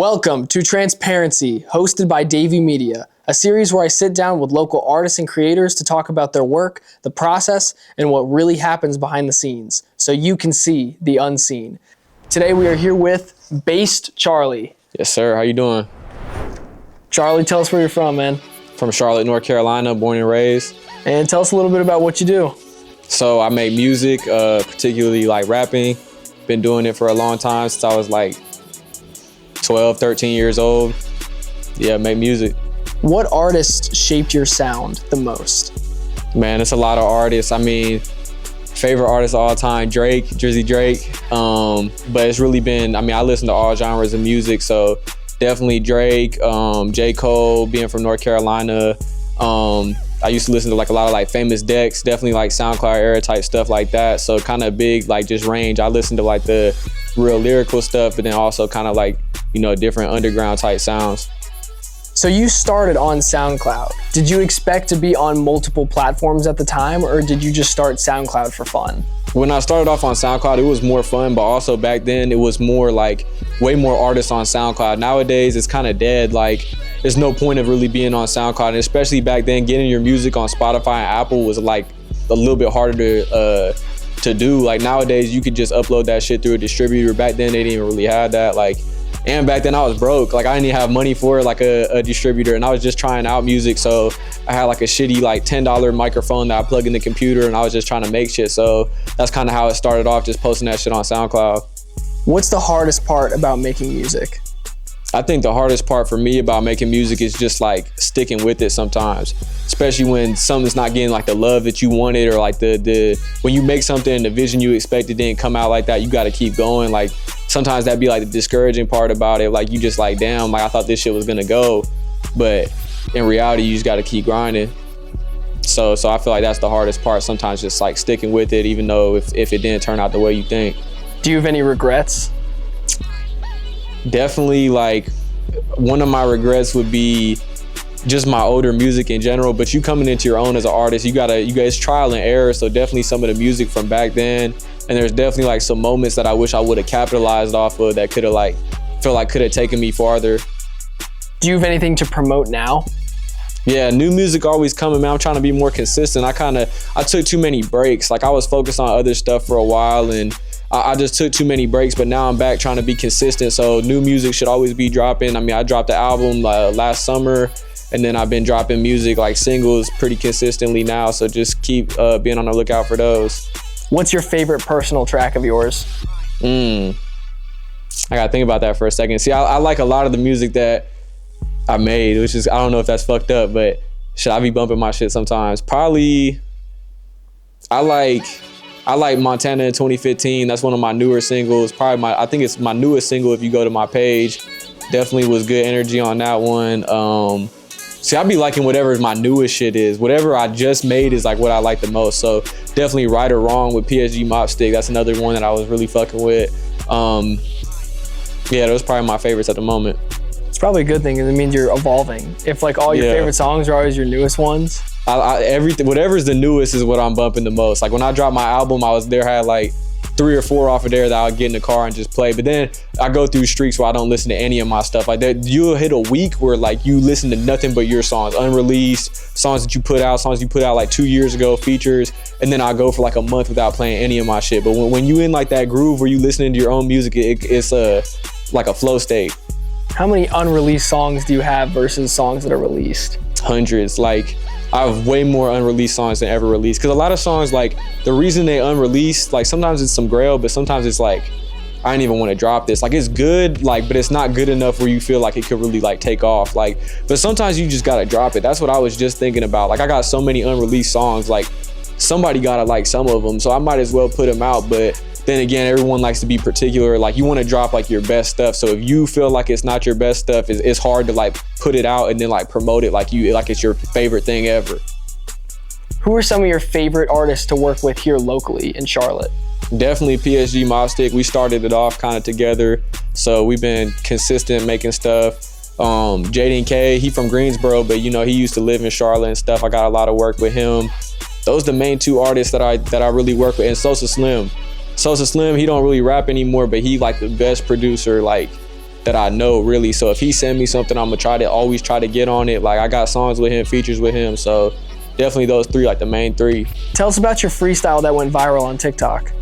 Welcome to Transparency, hosted by DavyMedia, a series where I sit down with local artists and creators to talk about their work, the process, and what really happens behind the scenes, so you can see the unseen. Today we are here with Based Charlie. Yes, sir. How you doing? Charlie, tell us where you're from, man. From Charlotte, North Carolina, born and raised. And tell us a little bit about what you do. So I make music, particularly like rapping. Been doing it for a long time, since I was like 12, 13 years old. Yeah, make music. What artist shaped your sound the most? Man, it's a lot of artists. I mean, favorite artist of all time, Drake, Drizzy Drake. But it's really been, I listen to all genres of music, so definitely Drake, J. Cole, being from North Carolina. I used to listen to like a lot of like Famous Dex, definitely like SoundCloud era type stuff like that. So kind of big, like just range. I listen to like the real lyrical stuff, but then also kind of like, you know, different underground type sounds. So you started on SoundCloud. Did you expect to be on multiple platforms at the time, or did you just start SoundCloud for fun? When I started off on SoundCloud, it was more fun, but also back then it was more like way more artists on SoundCloud. Nowadays it's kind of dead. Like there's no point of really being on SoundCloud, and especially back then getting your music on Spotify and Apple was like a little bit harder to do. Like nowadays you could just upload that shit through a distributor. Back then they didn't even really have that. And back then I was broke. Like I didn't even have money for like a distributor, and I was just trying out music. So I had like a shitty like $10 microphone that I plug in the computer, and I was just trying to make shit. So that's kind of how it started off, just posting that shit on SoundCloud. What's the hardest part about making music? I think the hardest part for me about making music is just like sticking with it sometimes, especially when something's not getting like the love that you wanted, or like when you make something and the vision you expected didn't come out like that, you got to keep going. Like sometimes that'd be like the discouraging part about it. Like you just like, damn, like I thought this shit was gonna go, but in reality you just got to keep grinding. So I feel like that's the hardest part sometimes, just like sticking with it, even though if it didn't turn out the way you think. Do you have any regrets? Definitely, like one of my regrets would be just my older music in general, but you coming into your own as an artist, you guys trial and error. So definitely some of the music from back then, and there's definitely like some moments that I wish I would have capitalized off of that could have taken me farther. Do you have anything to promote now? Yeah, new music always coming, man. I'm trying to be more consistent. I took too many breaks. Like I was focused on other stuff for a while, and I just took too many breaks, but now I'm back trying to be consistent. So new music should always be dropping. I dropped the album last summer, and then I've been dropping music like singles pretty consistently now. So just keep being on the lookout for those. What's your favorite personal track of yours? I gotta think about that for a second. See, I like a lot of the music that I made, which is, I don't know if that's fucked up, but should I be bumping my shit sometimes? Probably, I like Montana in 2015. That's one of my newer singles. I think it's my newest single if you go to my page. Definitely was good energy on that one. See, I be liking whatever my newest shit is. Whatever I just made is like what I like the most. So definitely Right or Wrong with PSG Mopstick. That's another one that I was really fucking with. Yeah, those are probably my favorites at the moment. It's probably a good thing, because it means you're evolving. If like all your favorite songs are always your newest ones. Everything, whatever's the newest is what I'm bumping the most. Like when I dropped my album, had like 3 or 4 off of there that I'll get in the car and just play. But then I go through streaks where I don't listen to any of my stuff. Like that, you'll hit a week where like you listen to nothing but your songs, unreleased songs that you put out like 2 years ago, features, and then I'll go for like a month without playing any of my shit. But when you in like that groove where you listening to your own music, it's like a flow state. How many unreleased songs do you have versus songs that are released? Hundreds. Like I have way more unreleased songs than ever released, because a lot of songs, like the reason they unreleased, like sometimes it's some grail, but sometimes it's like I didn't even want to drop this. Like it's good, like, but it's not good enough where you feel like it could really like take off. Like, but sometimes you just gotta drop it. That's what I was just thinking about. Like I got so many unreleased songs, like somebody gotta like some of them, so I might as well put them out. But then again, everyone likes to be particular. Like you want to drop like your best stuff. So if you feel like it's not your best stuff, it's hard to like put it out and then like promote it like it's your favorite thing ever. Who are some of your favorite artists to work with here locally in Charlotte? Definitely PSG Mopstick. We started it off kind of together, so we've been consistent making stuff. Jaden K, he from Greensboro, but you know he used to live in Charlotte and stuff. I got a lot of work with him. Those are the main 2 artists that I really work with. And Sosa Slim, he don't really rap anymore, but he like the best producer like that I know really. So if he send me something, I'm gonna always try to get on it. Like I got songs with him, features with him. So definitely those three, like the main three. Tell us about your freestyle that went viral on TikTok.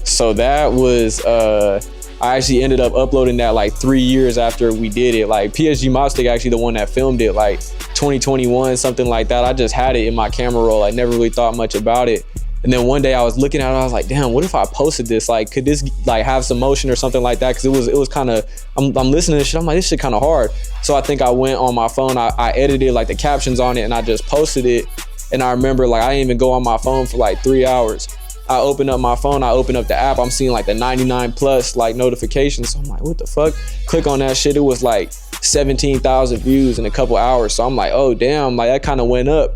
So that was, I actually ended up uploading that like 3 years after we did it. Like PSG Mobstick actually the one that filmed it, like 2021, something like that. I just had it in my camera roll. I never really thought much about it. And then one day I was looking at it, I was like, damn, what if I posted this? Like, could this like have some motion or something like that? Cause it was kind of, I'm listening to this shit, I'm like, this shit kind of hard. So I think I went on my phone, I edited like the captions on it and I just posted it. And I remember like, I didn't even go on my phone for like 3 hours. I open up my phone, I open up the app, I'm seeing like the 99 plus like notifications. So I'm like, what the fuck? Click on that shit, it was like 17,000 views in a couple hours. So I'm like, oh damn, like that kind of went up.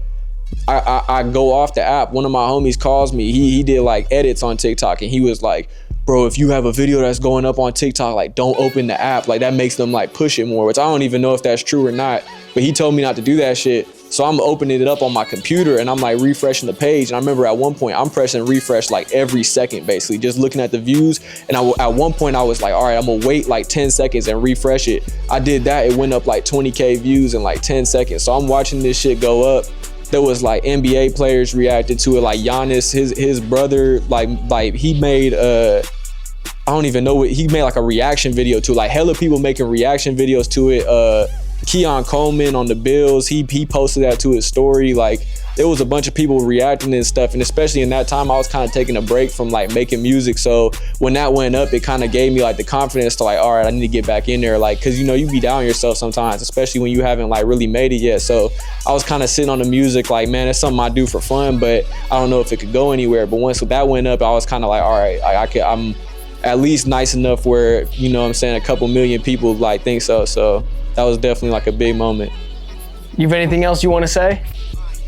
I go off the app, one of my homies calls me, he did like edits on TikTok and he was like, bro, if you have a video that's going up on TikTok, like don't open the app, like that makes them like push it more, which I don't even know if that's true or not, but he told me not to do that shit. So I'm opening it up on my computer and I'm like refreshing the page. And I remember at one point I'm pressing refresh like every second, basically just looking at the views. And at one point I was like, all right, I'm gonna wait like 10 seconds and refresh it. I did that, it went up like 20K views in like 10 seconds. So I'm watching this shit go up. There was like NBA players reacted to it, like Giannis, his brother, like he made I don't even know what, he made like a reaction video to it, like hella people making reaction videos to it. Keon Coleman on the Bills, he posted that to his story. Like there was a bunch of people reacting and stuff, and especially in that time I was kind of taking a break from like making music, so when that went up it kind of gave me like the confidence to like, all right, I need to get back in there, like, because you know you be down yourself sometimes, especially when you haven't like really made it yet. So I was kind of sitting on the music like, man, it's something I do for fun, but I don't know if it could go anywhere. But once that went up I was kind of like, all right, I'm at least nice enough where, you know what I'm saying, a couple million people like think so. So that was definitely like a big moment. You have anything else you want to say?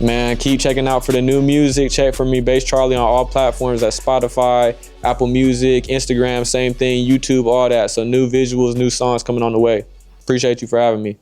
Man, keep checking out for the new music. Check for me, Bass Charlie, on all platforms, at Spotify, Apple Music, Instagram, same thing, YouTube, all that. So new visuals, new songs coming on the way. Appreciate you for having me.